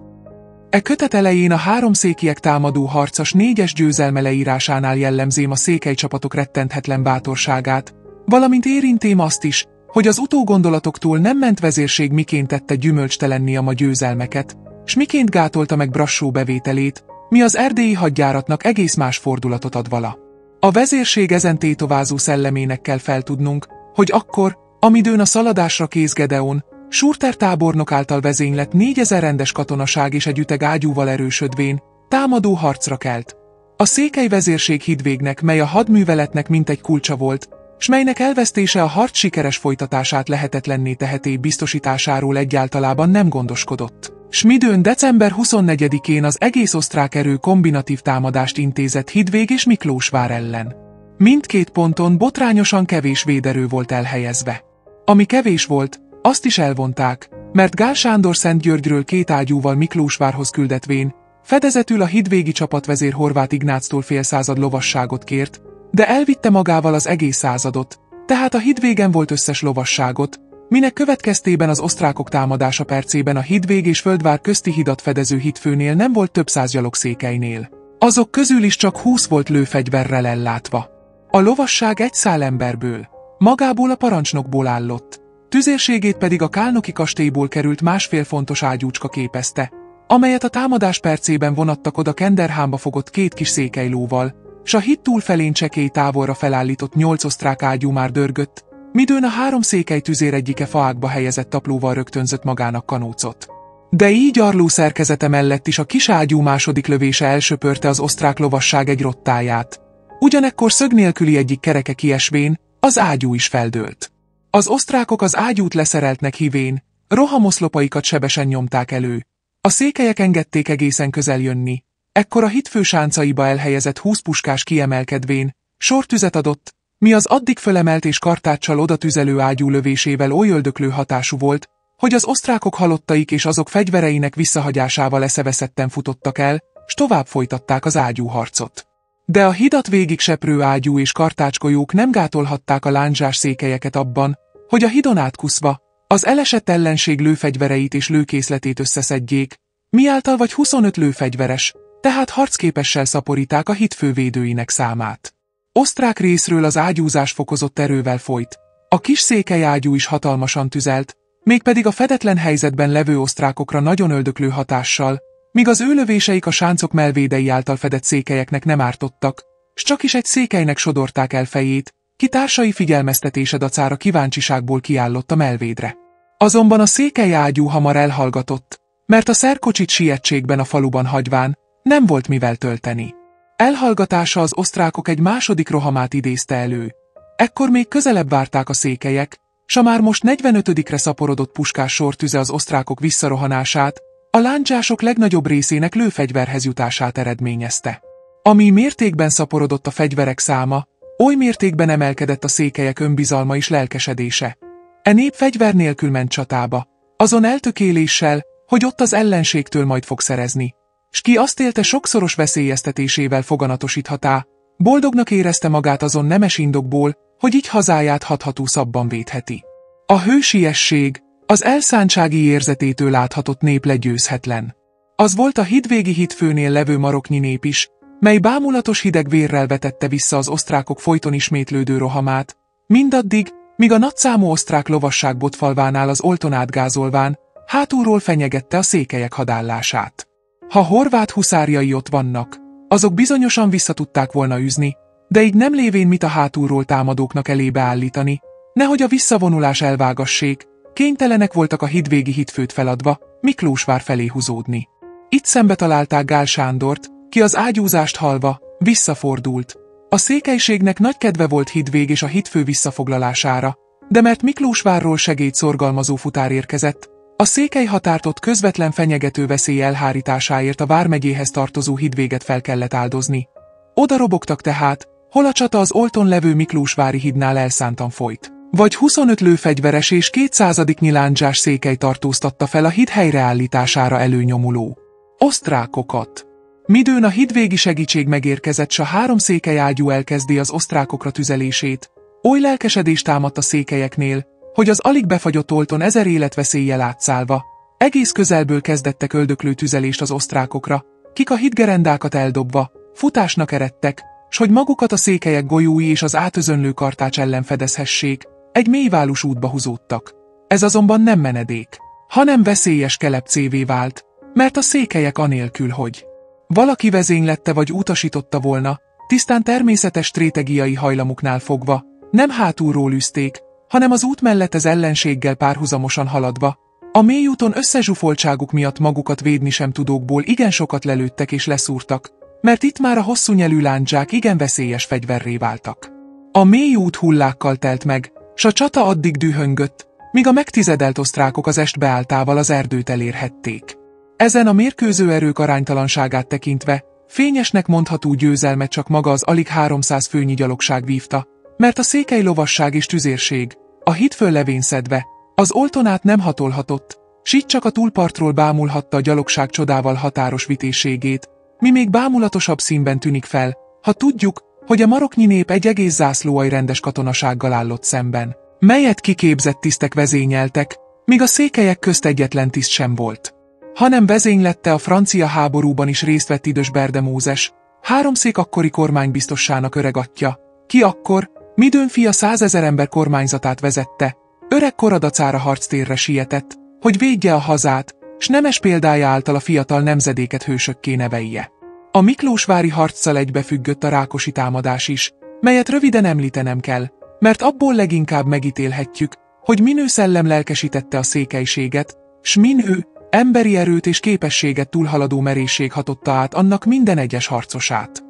E kötet elején a háromszékiek támadó harcas 4-es győzelme leírásánál jellemzém a székely csapatok rettenthetetlen bátorságát, valamint érintém azt is, hogy az utógondolatoktól nem ment vezérség miként tette gyümölcstelenni a ma győzelmeket, s miként gátolta meg Brassó bevételét, mi az erdélyi hadjáratnak egész más fordulatot ad vala. A vezérség ezen tétovázó szellemének kell feltudnunk, hogy akkor, amidőn a szaladásra kész Gedeon, Schurter tábornok által vezénylett 4000 rendes katonaság és egy üteg ágyúval erősödvén, támadó harcra kelt. A székely vezérség Hidvégnek, mely a hadműveletnek mintegy kulcsa volt, s melynek elvesztése a harc sikeres folytatását lehetetlenné teheté biztosításáról egyáltalában nem gondoskodott. S midőn december 24-én az egész osztrák erő kombinatív támadást intézett Hidvég és Miklósvár ellen. Mindkét ponton botrányosan kevés véderő volt elhelyezve. Ami kevés volt, azt is elvonták, mert Gál Sándor Szentgyörgyről 2 ágyúval Miklósvárhoz küldetvén, fedezetül a hidvégi csapatvezér Horváth Ignáctól fél század lovasságot kért, de elvitte magával az egész századot, tehát a Hidvégen volt összes lovasságot, minek következtében az osztrákok támadása percében a Hidvég és Földvár közti hidat fedező hídfőnél nem volt több száz gyalogszékelynél. Azok közül is csak 20 volt lőfegyverrel ellátva. A lovasság egy szál emberből, magából a parancsnokból állott, tüzérségét pedig a kálnoki kastélyból került 1,5 fontos ágyúcska képezte, amelyet a támadás percében vonattak oda Kenderhámba fogott 2 kis székelylóval, s a híd túlfelén csekély távolra felállított 8 osztrák ágyú már dörgött, midőn a 3 székely tüzér egyike faágba helyezett taplóval rögtönzött magának kanócot. De így gyarló szerkezete mellett is a kis ágyú második lövése elsöpörte az osztrák lovasság egy rottáját. Ugyanekkor szög nélküli egyik kereke kiesvén, az ágyú is feldőlt. Az osztrákok az ágyút leszereltnek hívén, rohamoszlopaikat sebesen nyomták elő. A székelyek engedték egészen közel jönni. Ekkor a hídfő sáncaiba elhelyezett 20 puskás kiemelkedvén, sortüzet adott, mi az addig fölemelt és kartáccsal oda tüzelő ágyú lövésével oly öldöklő hatású volt, hogy az osztrákok halottaik és azok fegyvereinek visszahagyásával eszeveszetten futottak el, s tovább folytatták az ágyúharcot. De a hidat végig seprő ágyú és kartácsgolyók nem gátolhatták a lándzsás székelyeket abban, hogy a hidon átkuszva, az elesett ellenség lőfegyvereit és lőkészletét összeszedjék, miáltal vagy 25 lőfegyveres, tehát harcképessel szaporíták a hídfő védőinek számát. Osztrák részről az ágyúzás fokozott erővel folyt. A kis székely ágyú is hatalmasan tüzelt, mégpedig a fedetlen helyzetben levő osztrákokra nagyon öldöklő hatással, míg az ő lövéseik a sáncok melvédei által fedett székelyeknek nem ártottak, s csak is egy székelynek sodorták el fejét, ki társai figyelmeztetése dacára kíváncsiságból kiállott a melvédre. Azonban a székely ágyú hamar elhallgatott, mert a szerkocsit sietségben a faluban hagyván, nem volt mivel tölteni. Elhallgatása az osztrákok egy második rohamát idézte elő. Ekkor még közelebb várták a székelyek, s a már most 45-re szaporodott puskás sortüze az osztrákok visszarohanását, a lándzsások legnagyobb részének lőfegyverhez jutását eredményezte. Ami mértékben szaporodott a fegyverek száma, oly mértékben emelkedett a székelyek önbizalma és lelkesedése. E nép fegyver nélkül ment csatába, azon eltökéléssel, hogy ott az ellenségtől majd fog szerezni. S ki azt élte sokszoros veszélyeztetésével foganatosíthatá, boldognak érezte magát azon nemes indokból, hogy így hazáját hatható szabban védheti. A hősiesség, az elszántsági érzetétől láthatott nép legyőzhetlen. Az volt a hídvégi hídfőnél levő maroknyi nép is, mely bámulatos hideg vérrel vetette vissza az osztrákok folyton ismétlődő rohamát, mindaddig, míg a nagyszámú osztrák lovasság botfalvánál az olton átgázolván, hátulról fenyegette a székelyek hadállását. Ha horvát huszárjai ott vannak, azok bizonyosan visszatudták volna üzni, de így nem lévén mit a hátulról támadóknak elébe állítani, nehogy a visszavonulás elvágassék, kénytelenek voltak a hídvégi hídfőt feladva, Miklósvár felé húzódni. Itt szembe találták Gál Sándort, ki az ágyúzást hallva, visszafordult. A székelységnek nagy kedve volt Hídvég és a hídfő visszafoglalására, de mert Miklósvárról segéd szorgalmazó futár érkezett, a székely határt ott közvetlen fenyegető veszély elhárításáért a vármegyéhez tartozó Hídvéget fel kellett áldozni. Oda robogtak tehát, hol a csata az olton levő Miklósvári hídnál elszántan folyt. Vagy 25 lőfegyveres és 200-nyi lándzsás székely tartóztatta fel a híd helyreállítására előnyomuló osztrákokat. Midőn a hídvégi segítség megérkezett, s a 3 székely ágyú elkezdi az osztrákokra tüzelését, oly lelkesedés támadt a székelyeknél, hogy az alig befagyott olton 1000 életveszéllyel átszálva, Egész közelből kezdettek öldöklő tüzelést az osztrákokra, kik a hídgerendákat eldobva, futásnak eredtek, s hogy magukat a székelyek golyói és az átözönlő kartács ellen fedezhessék, egy mélyválus útba húzódtak. Ez azonban nem menedék, hanem veszélyes kelepcévé vált, mert a székelyek anélkül, hogy valaki vezénylette vagy utasította volna, tisztán természetes stratégiai hajlamuknál fogva, nem hátulról üzték, hanem az út mellett az ellenséggel párhuzamosan haladva, a mély úton összezsúfoltságuk miatt magukat védni sem tudókból igen sokat lelőttek és leszúrtak, mert itt már a hosszú nyelű lándzsák igen veszélyes fegyverré váltak. A mély út hullákkal telt meg, s a csata addig dühöngött, míg a megtizedelt osztrákok az est beálltával az erdőt elérhették. Ezen a mérkőző erők aránytalanságát tekintve, fényesnek mondható győzelmet csak maga az alig 300 főnyi gyalogság vívta, mert a székely lovasság és tüzérség, a híd föllevén szedve, az Olton át nem hatolhatott, s így csak a túlpartról bámulhatta a gyalogság csodával határos vitézségét, mi még bámulatosabb színben tűnik fel, ha tudjuk, hogy a maroknyi nép egy egész zászlóaj rendes katonasággal állott szemben, melyet kiképzett tisztek vezényeltek, míg a székelyek közt egyetlen tiszt sem volt. Hanem vezénylette a francia háborúban is részt vett idős Berde Mózes, háromszék akkori kormánybiztossának öreg atyja, ki akkor, midőn fia 100 000 ember kormányzatát vezette, öreg koradacára harctérre sietett, hogy védje a hazát, s nemes példája által a fiatal nemzedéket hősökké nevelje. A miklósvári harccal egybefüggött a rákosi támadás is, melyet röviden említenem kell, mert abból leginkább megítélhetjük, hogy minő szellem lelkesítette a székelységet, s minő, emberi erőt és képességet túlhaladó merészség hatotta át annak minden egyes harcosát.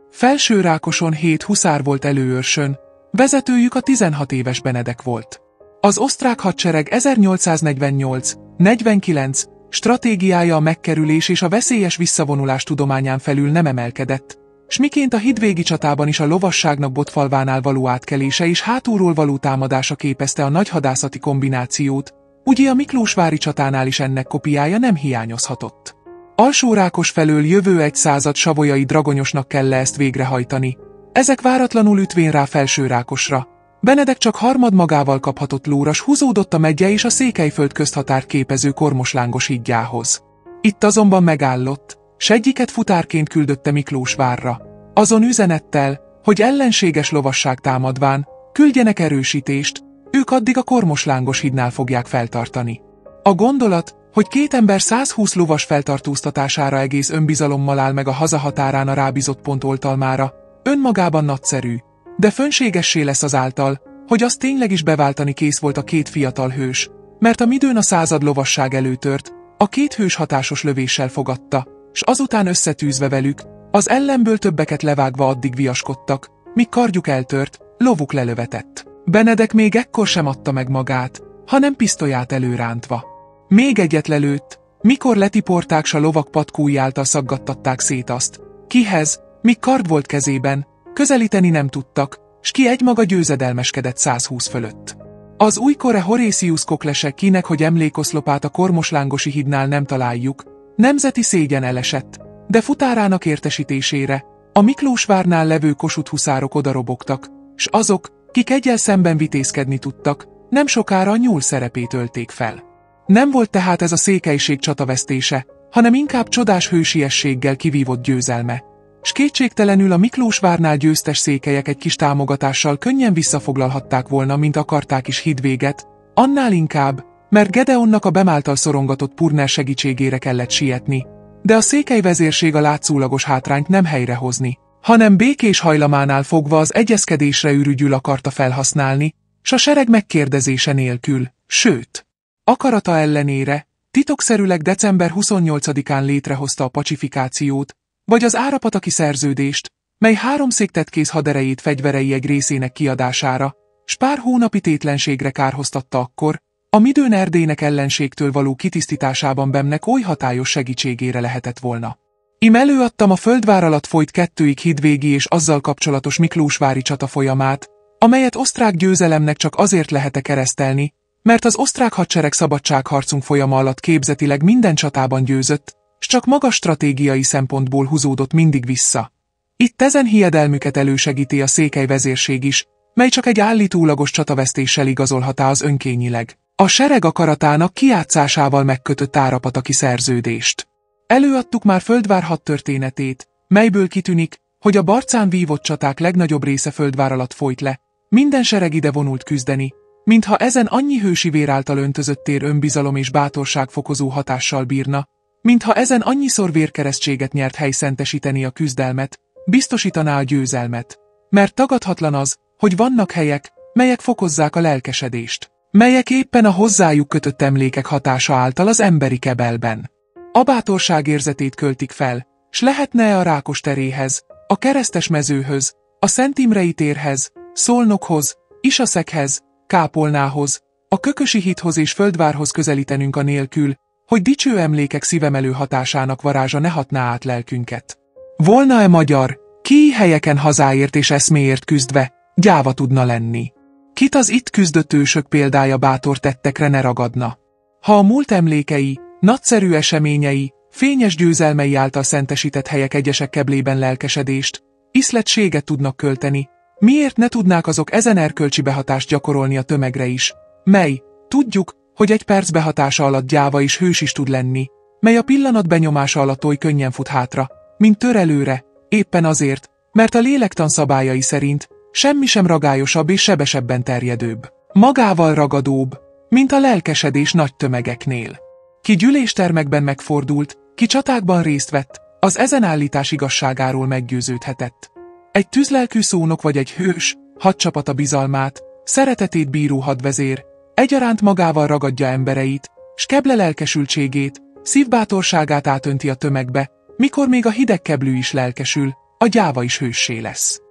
Felső Rákoson 7 huszár volt előőrsön, vezetőjük a 16 éves Benedek volt. Az osztrák hadsereg 1848-49 stratégiája a megkerülés és a veszélyes visszavonulás tudományán felül nem emelkedett, s miként a hídvégi csatában is a lovasságnak Botfalvánál való átkelése és hátulról való támadása képezte a nagy hadászati kombinációt, ugye a miklósvári csatánál is ennek kopiája nem hiányozhatott. Alsó-Rákos felől jövő egy század savoyai dragonyosnak kell ezt végrehajtani, ezek váratlanul ütvén rá Felső-Rákosra. Benedek csak harmad magával kaphatott lóra, s húzódott a megye és a Székelyföld közhatárt képező Kormoslángos hídjához. Itt azonban megállott, s egyiket futárként küldötte Miklósvárra, azon üzenettel, hogy ellenséges lovasság támadván, küldjenek erősítést, ők addig a Kormoslángos hídnál fogják feltartani. A gondolat, hogy két ember 120 lovas feltartóztatására egész önbizalommal áll meg a hazahatárán a rábízott pont oltalmára, önmagában nagyszerű, de fönségessé lesz azáltal, hogy azt tényleg is beváltani kész volt a két fiatal hős, mert a midőn a század lovasság előtört, a két hős hatásos lövéssel fogadta, s azután összetűzve velük, az ellenből többeket levágva addig viaskodtak, míg kardjuk eltört, lovuk lelövetett. Benedek még ekkor sem adta meg magát, hanem pisztolyát előrántva. Még egyet lelőtt, mikor letiporták, s a lovak patkói által szaggattatták szét azt, kihez, míg kard volt kezében, közelíteni nem tudtak, s ki egymaga győzedelmeskedett 120 fölött. Az újkore Horatius Koklese, kinek hogy emlékoszlopát a Kormoslángosi hídnál nem találjuk, nemzeti szégyen elesett, de futárának értesítésére a Miklósvárnál levő Kossuth huszárok odarobogtak, s azok, kik egyel szemben vitézkedni tudtak, nem sokára a nyúl szerepét ölték fel. Nem volt tehát ez a székelység csatavesztése, hanem inkább csodás hősiességgel kivívott győzelme. S kétségtelenül a Miklósvárnál győztes székelyek egy kis támogatással könnyen visszafoglalhatták volna, mint akarták is hídvéget, annál inkább, mert Gedeonnak a Bem által szorongatott Purner segítségére kellett sietni, de a székely vezérség a látszólagos hátrányt nem helyrehozni, hanem békés hajlamánál fogva az egyezkedésre ürügyül akarta felhasználni, s a sereg megkérdezése nélkül, sőt, akarata ellenére, titokszerűleg december 28-án létrehozta a pacifikációt, vagy az árapataki szerződést, mely 3 széktetkész haderejét fegyverei egy részének kiadására, s pár hónapi tétlenségre kárhoztatta akkor, a midőn Erdélynek ellenségtől való kitisztításában Bemnek oly hatályos segítségére lehetett volna. Előadtam a földvár alatt folyt 2. hídvégi és azzal kapcsolatos miklósvári csata folyamát, amelyet osztrák győzelemnek csak azért lehet keresztelni, mert az osztrák hadsereg szabadságharcunk folyama alatt képzetileg minden csatában győzött, s csak magas stratégiai szempontból húzódott mindig vissza. Itt ezen hiedelmüket elősegíti a székely vezérség is, mely csak egy állítólagos csatavesztéssel igazolhatá az önkényileg, a sereg akaratának kijátszásával megkötött árapataki szerződést. Előadtuk már Földvár hadtörténetét, melyből kitűnik, hogy a Barcán vívott csaták legnagyobb része Földvár alatt folyt le, minden sereg ide vonult küzdeni, mintha ezen annyi hősi vér által öntözött tér önbizalom és bátorság fokozó hatással bírna, mintha ezen annyiszor vérkeresztséget nyert hely szentesíteni a küzdelmet, biztosítaná a győzelmet. Mert tagadhatlan az, hogy vannak helyek, melyek fokozzák a lelkesedést, melyek éppen a hozzájuk kötött emlékek hatása által az emberi kebelben a bátorság érzetét költik fel, s lehetne a Rákos teréhez, a Keresztes mezőhöz, a Szent Imrei térhez, Szolnokhoz, Isaszeghez, Kápolnához, a Kökösi hídhoz és Földvárhoz közelítenünk anélkül, hogy dicső emlékek szívemelő hatásának varázsa ne hatná át lelkünket. Volna-e magyar, ki helyeken hazáért és eszméért küzdve, gyáva tudna lenni? Kit az itt küzdött ősök példája bátor tettekre ne ragadna? Ha a múlt emlékei, nagyszerű eseményei, fényes győzelmei által szentesített helyek egyesek keblében lelkesedést, iszletséget tudnak költeni, miért ne tudnák azok ezen erkölcsi behatást gyakorolni a tömegre is, mely, tudjuk, hogy egy perc behatása alatt gyáva és hős is tud lenni, mely a pillanat benyomása alatt oly könnyen fut hátra, mint tör előre, éppen azért, mert a lélektan szabályai szerint semmi sem ragályosabb és sebesebben terjedőbb, magával ragadóbb, mint a lelkesedés nagy tömegeknél. Ki gyűléstermekben megfordult, ki csatákban részt vett, az ezen állítás igazságáról meggyőződhetett. Egy tűzlelkű szónok vagy egy hős, hadcsapata bizalmát, szeretetét bíró hadvezér, egyaránt magával ragadja embereit, s keble lelkesültségét, szívbátorságát átönti a tömegbe, mikor még a hideg keblű is lelkesül, a gyáva is hőssé lesz.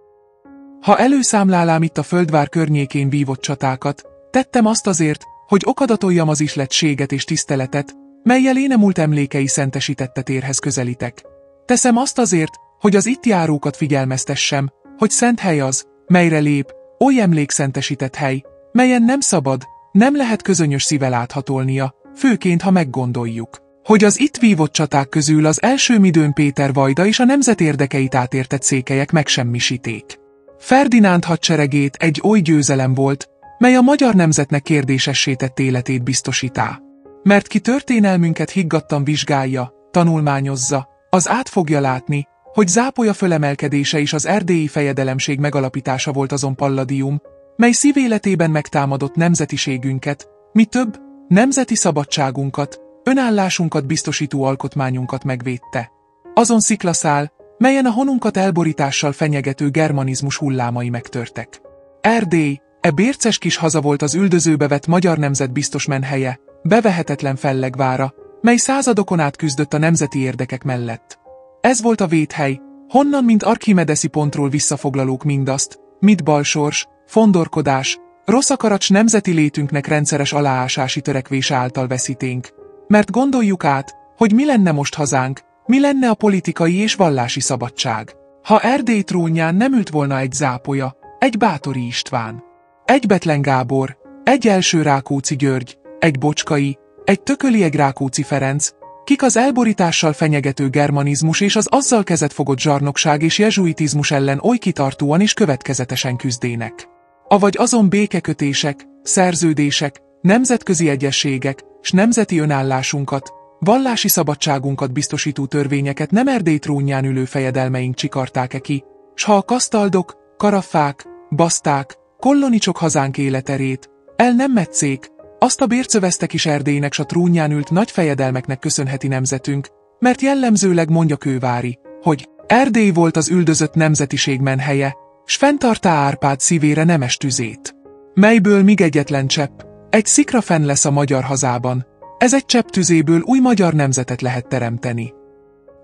Ha előszámlálám itt a Földvár környékén vívott csatákat, tettem azt azért, hogy okadatoljam az ihlettséget és tiszteletet, mellyel énemúlt emlékei szentesítette térhez közelítek. Teszem azt azért, hogy az itt járókat figyelmeztessem, hogy szent hely az, melyre lép, oly emlékszentesített hely, melyen nem szabad, nem lehet közönyös szíve láthatolnia, főként ha meggondoljuk, hogy az itt vívott csaták közül az első midőn Péter vajda és a nemzet érdekeit átértett székelyek megsemmisíték. Ferdinánd hadseregét egy oly győzelem volt, mely a magyar nemzetnek kérdésessé tett életét biztosítá. Mert ki történelmünket higgadtan vizsgálja, tanulmányozza, az át fogja látni, hogy Zápolya fölemelkedése is az erdélyi fejedelemség megalapítása volt azon palladium, mely szívéletében megtámadott nemzetiségünket, mi több, nemzeti szabadságunkat, önállásunkat biztosító alkotmányunkat megvédte. Azon sziklaszál, melyen a honunkat elborítással fenyegető germanizmus hullámai megtörtek. Erdély, e bérces kis haza volt az üldözőbe vett magyar nemzet biztos menhelye, bevehetetlen fellegvára, mely századokon át küzdött a nemzeti érdekek mellett. Ez volt a védhely, honnan mint archimedeszi pontról visszafoglalók mindazt, mit balsors, fondorkodás, rossz akaracs nemzeti létünknek rendszeres aláásási törekvése által veszíténk. Mert gondoljuk át, hogy mi lenne most hazánk, mi lenne a politikai és vallási szabadság, ha Erdély trónján nem ült volna egy Zápolya, egy Báthori István, egy Bethlen Gábor, egy első Rákóczi György, egy Bocskai, egy Tököli Rákóczi Ferenc, kik az elborítással fenyegető germanizmus és az azzal kezet-fogott zsarnokság és jezsuitizmus ellen oly kitartóan és következetesen küzdének. Avagy azon békekötések, szerződések, nemzetközi egyezségek, s nemzeti önállásunkat, vallási szabadságunkat biztosító törvényeket nem Erdély trónján ülő fejedelmeink csikarták-e ki, s ha a kasztaldok, karaffák, baszták, kollonicsok hazánk életerét, el nem metszék, azt a bércöveztek is Erdélynek s a trónján ült nagy fejedelmeknek köszönheti nemzetünk, mert jellemzőleg mondja Kővári, hogy Erdély volt az üldözött nemzetiség menhelye, s fenntartá Árpád szívére nemes tüzét, melyből míg egyetlen csepp, egy szikra fenn lesz a magyar hazában, ez egy csepp tüzéből új magyar nemzetet lehet teremteni.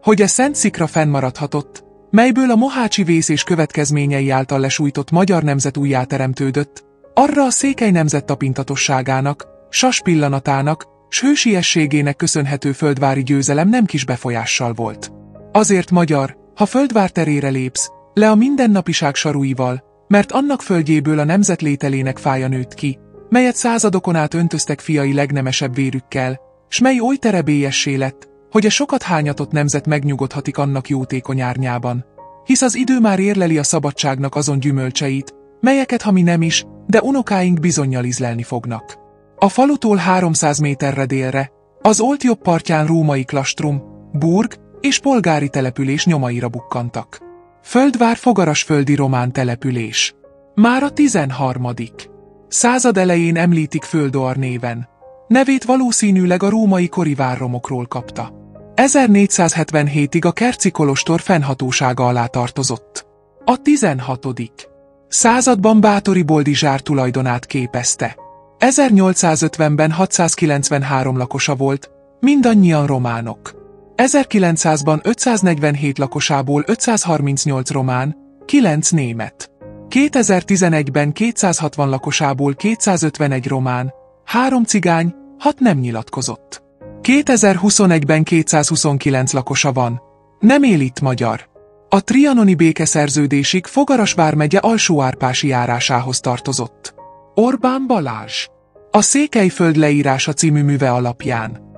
Hogy e szent szikra fennmaradhatott, melyből a mohácsi vész és következményei által lesújtott magyar nemzet újjáteremtődött, arra a székely nemzet tapintatosságának, sas pillanatának, s hősiességének köszönhető földvári győzelem nem kis befolyással volt. Azért magyar, ha Földvár terére lépsz, le a mindennapiság saruival, mert annak földjéből a nemzet lételének fája nőtt ki, melyet századokon át öntöztek fiai legnemesebb vérükkel, s mely oly terebélyessé lett, hogy a sokat hányatott nemzet megnyugodhatik annak jótékony árnyában. Hisz az idő már érleli a szabadságnak azon gyümölcseit, melyeket ha mi nem is, de unokáink bizonnyal ízlelni fognak. A falutól 300 méterre délre, az Olt jobb partján római klastrum, burg és polgári település nyomaira bukkantak. Földvár fogarasföldi román település. Már a 13. század elején említik Földor néven. Nevét valószínűleg a római kori várromokról kapta. 1477-ig a kerci kolostor fennhatósága alá tartozott. A 16. században Báthori Boldizsár tulajdonát képezte. 1850-ben 693 lakosa volt, mindannyian románok. 1900-ban 547 lakosából 538 román, 9 német. 2011-ben 260 lakosából 251 román, 3 cigány, 6 nem nyilatkozott. 2021-ben 229 lakosa van. Nem él itt magyar. A trianoni békeszerződésig Fogaras vármegye Alsó-Árpási járásához tartozott. Orbán Balázs. A Székelyföld leírása című műve alapján.